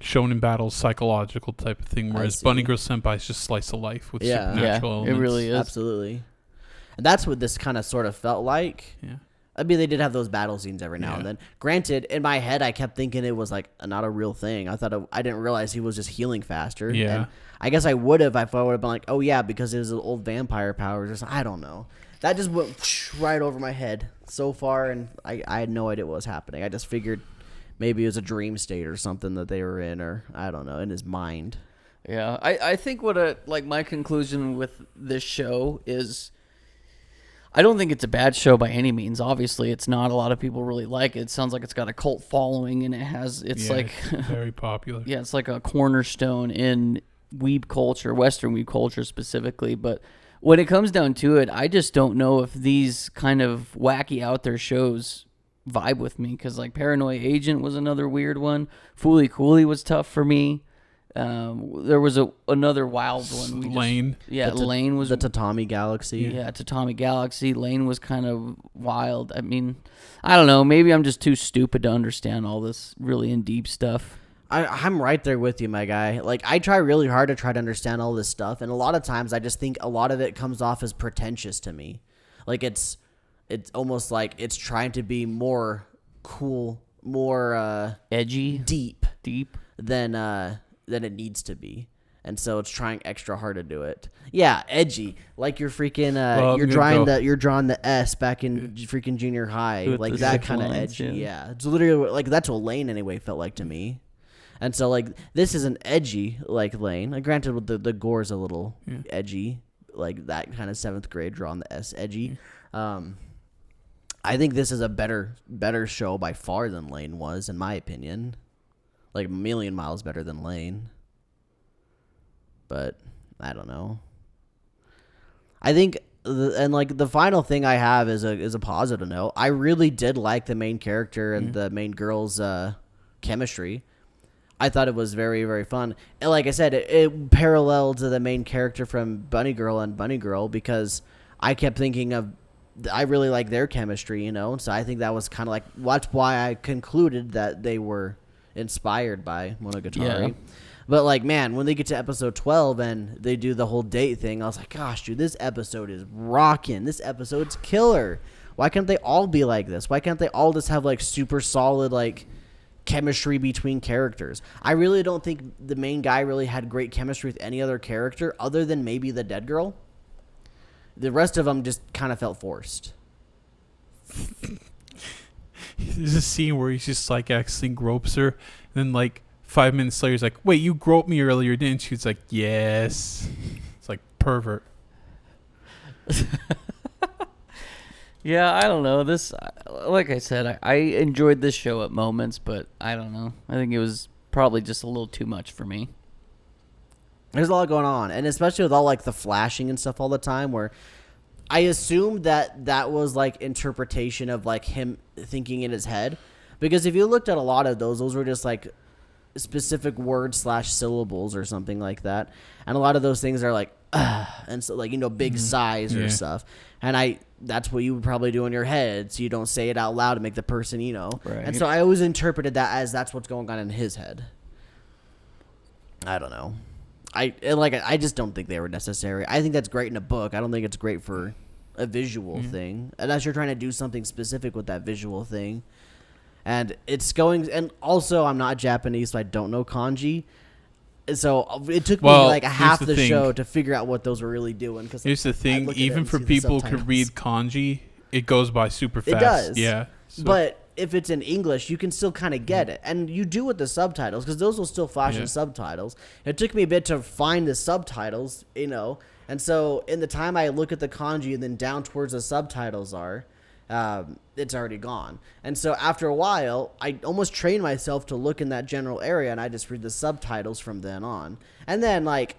shonen battle psychological type of thing, whereas Bunny Girl Senpai is just slice of life with supernatural elements. It really is. Absolutely. And that's what this kind of sort of felt like. Yeah. I mean, they did have those battle scenes every now and then. Granted, in my head, I kept thinking it was like not a real thing. I thought I didn't realize he was just healing faster. Yeah. And I guess I would have if I would have been like, oh yeah, because it was old vampire powers. I don't know. That just went right over my head so far, and I had no idea what was happening. I just figured maybe it was a dream state or something that they were in, or I don't know, in his mind. Yeah, I think what my conclusion with this show is, I don't think it's a bad show by any means. Obviously, it's not. A lot of people really like it. It sounds like it's got a cult following, and it's like very popular. Yeah, it's like a cornerstone in weeb culture, Western weeb culture specifically. But when it comes down to it, I just don't know if these kind of wacky out there shows vibe with me, because like Paranoia Agent was another weird one. Fooly Cooley was tough for me. There was another wild one. Lane. Lane was the Tatami Galaxy. Yeah, Tatami Galaxy. Lane was kind of wild. I mean, I don't know. Maybe I'm just too stupid to understand all this really in deep stuff. I'm right there with you, my guy. Like, I try really hard to try to understand all this stuff, and a lot of times I just think a lot of it comes off as pretentious to me. Like, it's almost like it's trying to be more cool, more edgy, deep than it needs to be, and so it's trying extra hard to do it. Yeah, edgy, like you're freaking you're drawing the S back in freaking junior high, like that kind of edgy. Yeah, it's literally like that's what Lane anyway felt like to me. And so like this isn't edgy like Lane. Like, granted, the gore's a little edgy, like that kind of 7th grade drawing the S edgy. I think this is a better show by far than Lane was, in my opinion. Like a million miles better than Lane. But I don't know. I think, and like the final thing I have is a positive note. I really did like the main character and the main girl's chemistry. I thought it was very, very fun. And like I said, it paralleled to the main character from Bunny Girl and Bunny Girl because I kept thinking of, I really like their chemistry, you know? So I think that was kind of like, that's why I concluded that they were inspired by Monogatari. Yeah. But like, man, when they get to episode 12 and they do the whole date thing, I was like, gosh, dude, this episode is rocking. This episode's killer. Why can't they all be like this? Why can't they all just have like super solid, like, chemistry between characters? I really don't think the main guy really had great chemistry with any other character other than maybe the dead girl. The rest of them just kind of felt forced. There's a scene where he's just like accidentally gropes her, and then like 5 minutes later he's like, wait, you groped me earlier, didn't you? It's like, yes. It's like pervert. Yeah, I don't know. This, like I said, I enjoyed this show at moments, but I don't know. I think it was probably just a little too much for me. There's a lot going on, and especially with all like the flashing and stuff all the time, where I assumed that was like interpretation of like him thinking in his head, because if you looked at a lot of those were just like specific words / syllables or something like that, and a lot of those things are like and so like, you know, big sighs or stuff, and that's what you would probably do in your head, so you don't say it out loud to make the person, you know. Right. And so I always interpreted that as that's what's going on in his head. I don't know. I just don't think they were necessary. I think that's great in a book. I don't think it's great for a visual thing, unless you're trying to do something specific with that visual thing. And it's going, and also I'm not Japanese, so I don't know kanji. So it took me like a half the show to figure out what those were really doing. Cause here's the thing, even for people who could read kanji, it goes by super fast. It does. Yeah. So. But if it's in English, you can still kind of get it. And you do with the subtitles, because those will still flash in subtitles. It took me a bit to find the subtitles, you know. And so in the time I look at the kanji and then down towards the subtitles are, it's already gone. And so after a while, I almost trained myself to look in that general area, and I just read the subtitles from then on. And then, like,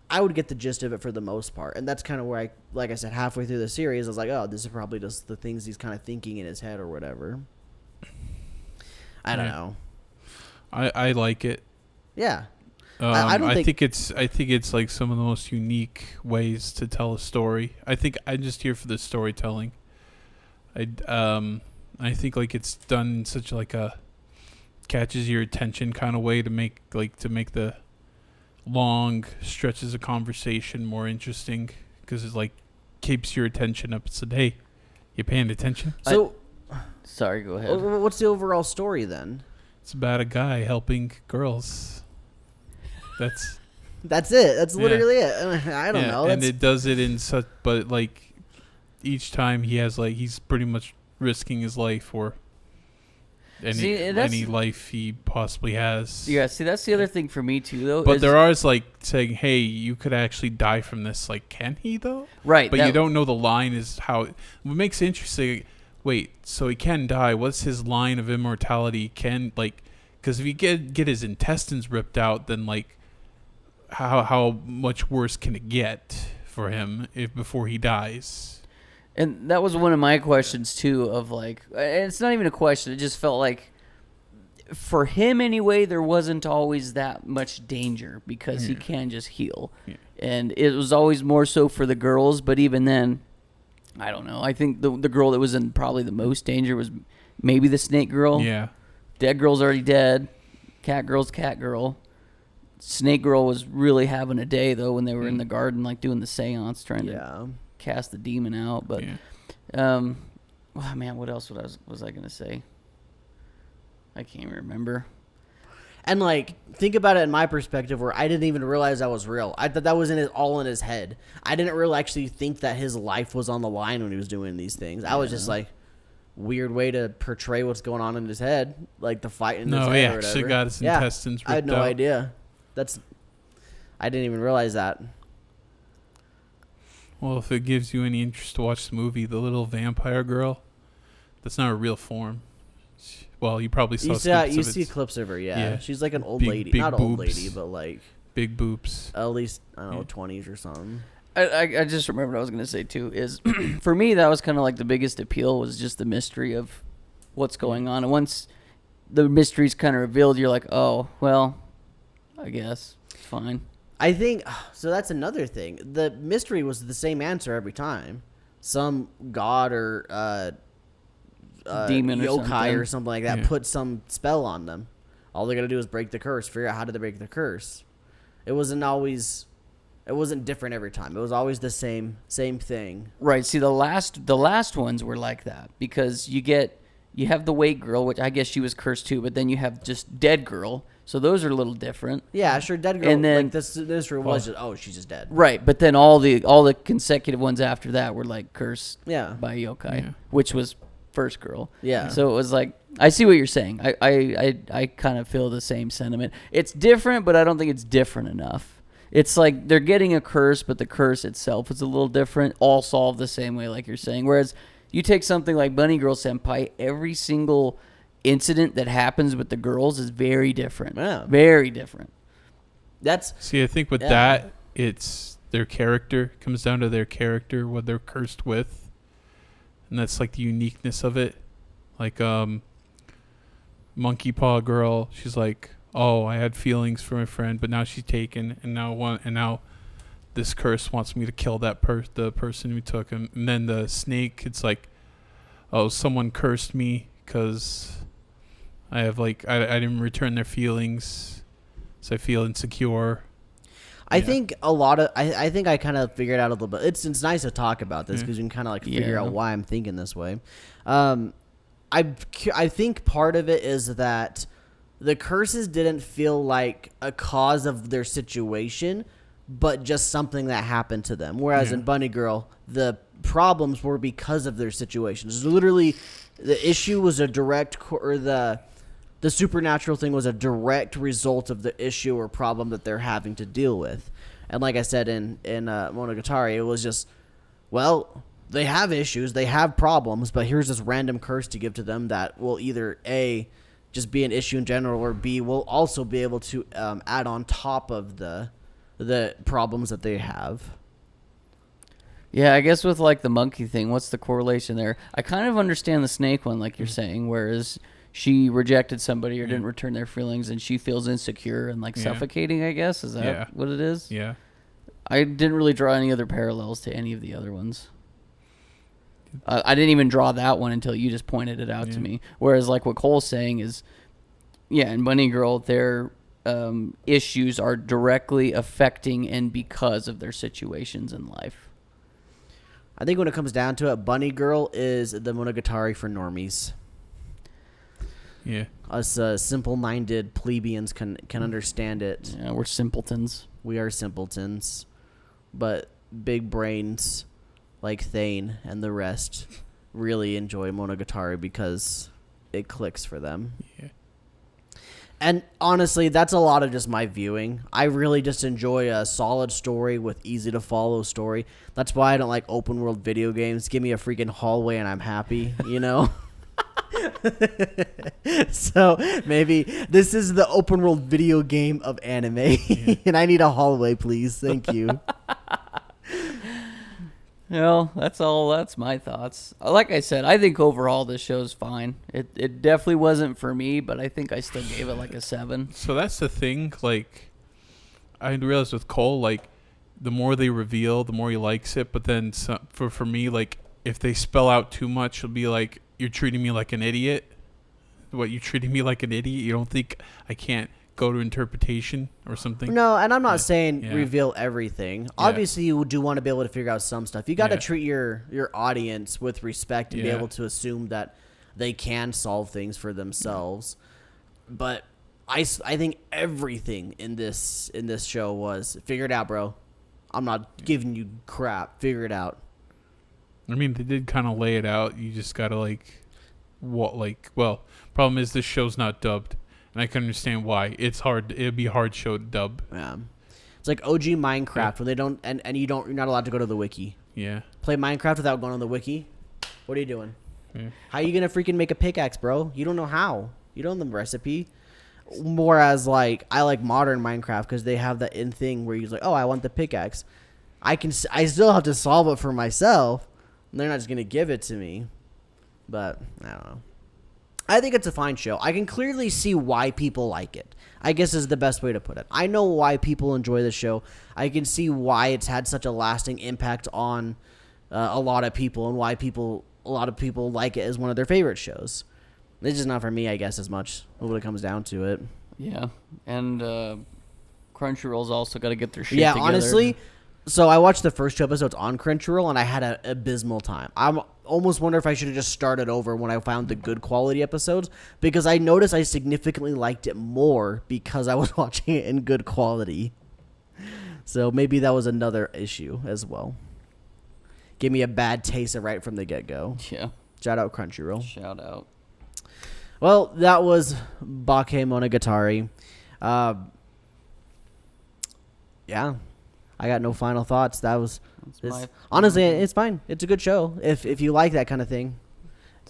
I would get the gist of it for the most part. And that's kind of where like I said, halfway through the series, I was like, oh, this is probably just the things he's kind of thinking in his head or whatever. I don't know. I like it. Yeah. I think it's like some of the most unique ways to tell a story. I think I'm just here for the storytelling. I think like it's done in such like a catches your attention kind of way to make the long stretches of conversation more interesting, because it like keeps your attention up. It's like, hey, you paying attention? So, sorry, go ahead. What's the overall story then? It's about a guy helping girls. That's it. That's literally it. I don't know. And it does it in such, but like each time he has like, he's pretty much risking his life for any life he possibly has. Yeah, see, that's the other thing for me too, though. But there are like saying, hey, you could actually die from this. Like, can he though? Right. But you don't know the line is how. What makes it interesting? Wait, so he can die. What's his line of immortality? Because if you get his intestines ripped out, then like, how much worse can it get for him before he dies? And that was one of my questions too, of like, and it's not even a question, it just felt like for him anyway, there wasn't always that much danger because he can just heal. Yeah. And it was always more so for the girls, but even then, I don't know. I think the girl that was in probably the most danger was maybe the snake girl. Yeah. Dead girl's already dead. Cat girl's cat girl. Snake girl was really having a day though when they were in the garden, like doing the seance, trying to cast the demon out. But oh man, what else was I gonna say? I can't remember. And like, think about it in my perspective, where I didn't even realize that was real. I thought that was all in his head. I didn't really actually think that his life was on the line when he was doing these things. I was just like, weird way to portray what's going on in his head, like the fight in his head. No, he or actually whatever. got his intestines ripped out. I had no idea. I didn't even realize that. Well, if it gives you any interest to watch the movie, the little vampire girl, that's not a real form. Well, you probably saw you see clips of her, yeah. She's like an old lady. Not boobs. Old lady, but like... Big boobs. At least, I don't know, 20s or something. I just remembered what I was going to say too is for me that was kind of like the biggest appeal was just the mystery of what's going on, and once the mystery's kind of revealed, you're like, oh well, I guess it's fine. I think so. That's another thing. The mystery was the same answer every time. Some god or Demon or yokai or something like that Yeah. put some spell on them. All they got to do is break the curse. Figure out how did they break the curse. It wasn't different every time. It was always the same thing. Right. See, the last ones were like that because you have the Wait Girl, which I guess she was cursed too, but then you have just Dead Girl. So those are a little different. Yeah, sure. Dead girl. And then- like this was just she's just dead. Right, but then all the consecutive ones after that were like cursed Yeah. by yokai, Yeah. which was first girl. Yeah. So it was like I see what you're saying. I kind of feel the same sentiment. It's different, but I don't think it's different enough. It's like they're getting a curse, but the curse itself is a little different. All solved the same way, like you're saying. Whereas you take something like Bunny Girl Senpai, every single incident that happens with the girls is very different. Yeah. Very different. That's See, I think with Yeah. that, it's their character. It comes down to their character, what they're cursed with. And that's like the uniqueness of it. Like Monkey Paw Girl, she's like, "Oh, I had feelings for my friend, but now she's taken, and now this curse wants me to kill the person who took him." And then the snake, it's like, "Oh, someone cursed me because I have I didn't return their feelings, so I feel insecure." I Yeah. think a lot of I think I kind of figured out a little bit. It's nice to talk about this Yeah. because you can kind of like figure Yeah. out why I'm thinking this way. I think part of it is that the curses didn't feel like a cause of their situation, but just something that happened to them. Whereas Yeah. in Bunny Girl, the problems were because of their situations. Literally, the issue was a direct or the supernatural thing was a direct result of the issue or problem that they're having to deal with. And like I said in Monogatari, it was just, well, they have issues, they have problems, but here's this random curse to give to them that will either A, just be an issue in general, or B, will also be able to add on top of the problems that they have. Yeah, I guess with like the monkey thing, what's the correlation there? I kind of understand the snake one, like you're saying, whereas she rejected somebody or didn't return their feelings and she feels insecure and like Yeah. suffocating, I guess. Is that Yeah. what it is? Yeah. I didn't really draw any other parallels to any of the other ones. I didn't even draw that one until you just pointed it out to Yeah. me. Whereas like what Cole's saying is, yeah, in Bunny Girl, their issues are directly affecting and because of their situations in life. I think when it comes down to it, Bunny Girl is the Monogatari for normies. Yeah. Us simple-minded plebeians can understand it. Yeah, we're simpletons. We are simpletons, but big brains like Thane and the rest really enjoy Monogatari because it clicks for them. Yeah. And honestly, that's a lot of just my viewing. I really just enjoy a solid story with easy to follow story. That's why I don't like open world video games. Give me a freaking hallway and I'm happy, you know? So maybe this is the open world video game of anime. And I need a hallway, please. Thank you. Well, that's my thoughts. Like I said, I think overall this show's fine. It definitely wasn't for me, but I think I still gave it like a 7. So that's the thing. Like, I realized with Cole, like, the more they reveal, the more he likes it. But then for me, like, if they spell out too much, it'll be like, you're treating me like an idiot. What, you're treating me like an idiot? You don't think I can't go to interpretation or something? No, and I'm not Yeah. saying Yeah. reveal everything. Obviously, you do want to be able to figure out some stuff. You got to Yeah. treat your audience with respect and be Yeah. able to assume that they can solve things for themselves. But I think everything in this show was figure it out, bro. I'm not giving you crap. Figure it out. I mean, they did kind of lay it out. You just gotta well, problem is this show's not dubbed, and I can understand why. It's hard. It'd be a hard show to dub. Yeah. It's like OG Minecraft where they don't and you're not allowed to go to the wiki. Yeah. Play Minecraft without going on the wiki. What are you doing? Yeah. How are you gonna freaking make a pickaxe, bro? You don't know how. You don't know the recipe. Whereas, like, I like modern Minecraft because they have that in thing where you're like, oh, I want the pickaxe. I still have to solve it for myself. They're not just going to give it to me. But, I don't know. I think it's a fine show. I can clearly see why people like it, I guess is the best way to put it. I know why people enjoy the show. I can see why it's had such a lasting impact on a lot of people and why a lot of people like it as one of their favorite shows. It's just not for me, I guess, as much when it comes down to it. Yeah, and Crunchyroll's also got to get their shit Yeah, together. honestly, so I watched the first two episodes on Crunchyroll, and I had an abysmal time. I almost wonder if I should have just started over when I found the good quality episodes, because I noticed I significantly liked it more because I was watching it in good quality. So maybe that was another issue as well. Gave me a bad taste right from the get-go. Yeah. Shout out Crunchyroll. Shout out. Well, that was Bakemonogatari. Yeah. I got no final thoughts. That was honestly, it's fine. It's a good show if you like that kind of thing.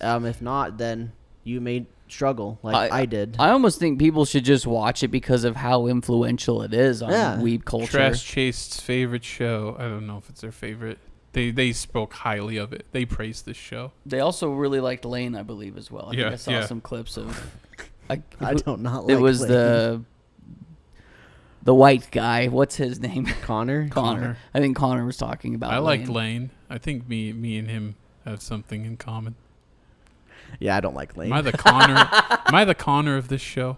If not, then you may struggle like I did. I almost think people should just watch it because of how influential it is on weeb culture. Trash Chase's favorite show. I don't know if it's their favorite. They spoke highly of it. They praised this show. They also really liked Lane, I believe, as well. I think I saw some clips of. I don't not like. It was Lane. the white guy. What's his name? Connor. I think Connor was talking about. I Lane. liked Lane. I think me and him have something in common. Yeah, I don't like Lane. Am I the Connor? Am I the Connor of this show?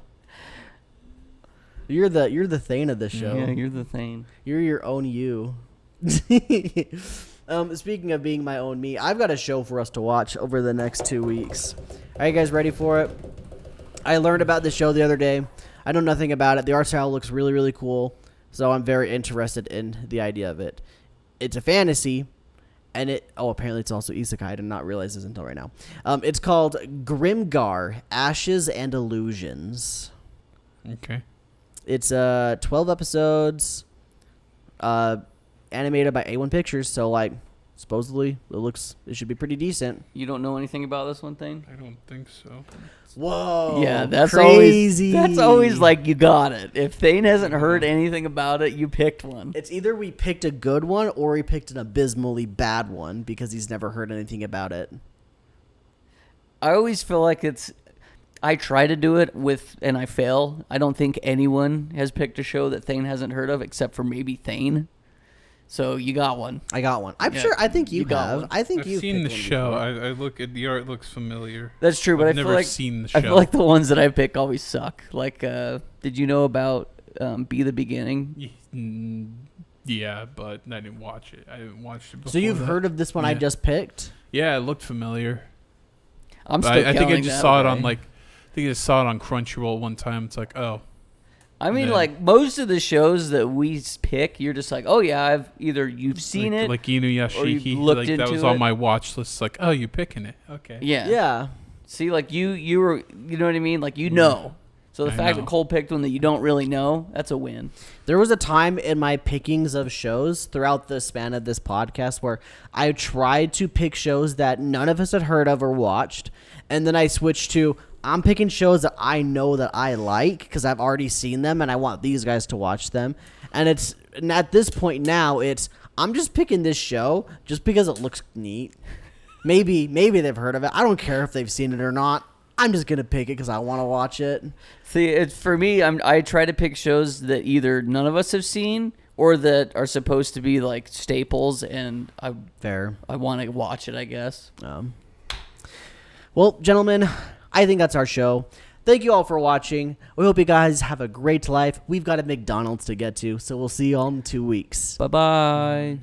You're the Thane of this show. Yeah, you're the Thane. You're your own you. Speaking of being my own me, I've got a show for us to watch over the next 2 weeks. Are you guys ready for it? I learned about this show the other day. I know nothing about it. The art style looks really, really cool, so I'm very interested in the idea of it. It's a fantasy, and apparently it's also isekai. I did not realize this until right now. It's called Grimgar, Ashes and Illusions. Okay. It's 12 episodes, animated by A1 Pictures, so like supposedly it should be pretty decent. You don't know anything about this one, Thane? I don't think so. Whoa. Yeah, that's crazy. always like you got it. If Thane hasn't heard anything about it, you picked one. It's either we picked a good one or we picked an abysmally bad one because he's never heard anything about it. I always feel like I try to do it and I fail. I don't think anyone has picked a show that Thane hasn't heard of except for maybe Thane. So you got one. I got one. I'm sure. I think you got have. one. I think I've you've seen the picked one show. before. I look at the art. Looks familiar. That's true, but I've I feel never like seen the show. I feel like the ones that I pick always suck. Like, did you know about Be the Beginning? Yeah, but I didn't watch it. I didn't watch it before. So you've heard of this one I just picked? Yeah, it looked familiar. I'm But still I think I counting just that saw it away. on I think I just saw it on Crunchyroll one time. It's like, oh. I mean, Yeah. like most of the shows that we pick, you're just like, oh yeah, you've seen it, Like Inuyashiki. looked Like that was into on it. my watch list. Like, oh, you're picking it. Okay. yeah, Yeah. See, like you were, you know what I mean? Like you know. So the I fact know. that Cole picked one that you don't really know, that's a win. There was a time in my pickings of shows throughout the span of this podcast where I tried to pick shows that none of us had heard of or watched, and then I switched to I'm picking shows that I know that I like because I've already seen them and I want these guys to watch them. And at this point now, I'm just picking this show just because it looks neat. Maybe they've heard of it. I don't care if they've seen it or not. I'm just gonna pick it because I want to watch it. See, it's for me. I try to pick shows that either none of us have seen or that are supposed to be like staples, and I want to watch it, I guess. Well, gentlemen, I think that's our show. Thank you all for watching. We hope you guys have a great life. We've got a McDonald's to get to, so we'll see you all in 2 weeks. Bye-bye.